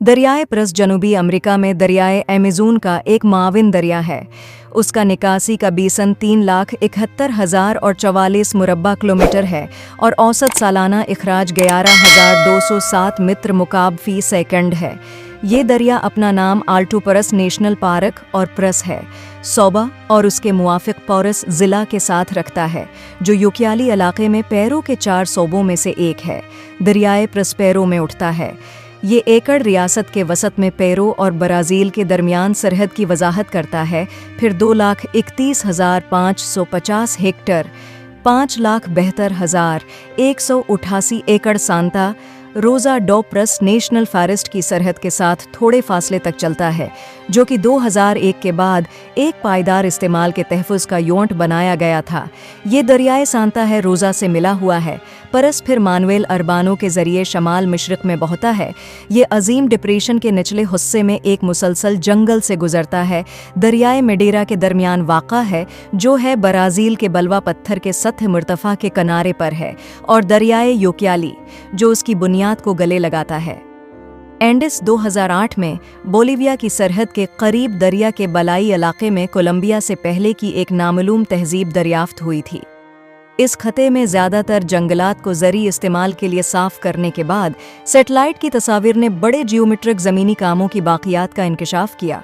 दरियाए प्रस जनूबी अमेरिका में दरियाए अमेज़न का एक माविन दरिया है। उसका निकासी का बीसन 3,71,000 और 44 मुरब्बा किलोमीटर है और औसत सालाना इखराज 11,207 मित्र मुकाब फी सेकंड है। ये दरिया अपना नाम आल्टोपरस नेशनल पार्क और प्रस है सोबा और उसके मुआफिक पौरस ज़िला के साथ रखता है, जो यूक्याली इलाके में पेरू के 4 सूबों में से एक है। दरियाए प्रस पेरू में उठता है। ये एकड़ रियासत के वसत में पेरू और ब्राज़ील के दरमियान सरहद की वजाहत करता है। फिर 2,31,550 हेक्टर 5,72,188 एकड़ सांता रोज़ा डो प्रस नेशनल फॉरेस्ट की सरहद के साथ थोड़े फासले तक चलता है, जो कि 2001 के बाद एक पायदार इस्तेमाल के तहफ़्फ़ुज़ का योंट बनाया गया था। ये दरियाए सांता है रोज़ा से मिला हुआ है, परस फिर मानुएल अरबानो के ज़रिए शमाल मशरिक़ में बहता है। ये अजीम डिप्रेशन के निचले हिस्से में एक मुसलसल जंगल से गुजरता है। दरियाए मेडेरा के दरमियान वाक़ा है, जो है ब्राज़ील के बलवा पत्थर के सतह मुर्तफ़ा के किनारे पर है, और दरियाए यूक्याली, जो उसकी बुनियाद को गले लगाता है। एंडिस 2008 में बोलिविया की सरहद के करीब दरिया के बलाई इलाके में कोलंबिया से पहले की एक नामालूम तहजीब दरियाफ्त हुई थी। इस खते में ज़्यादातर जंगलात को ज़री इस्तेमाल के लिए साफ़ करने के बाद सैटेलाइट की तस्वीर ने बड़े जियोमेट्रिक ज़मीनी कामों की बाक़ियात का इंकशाफ किया।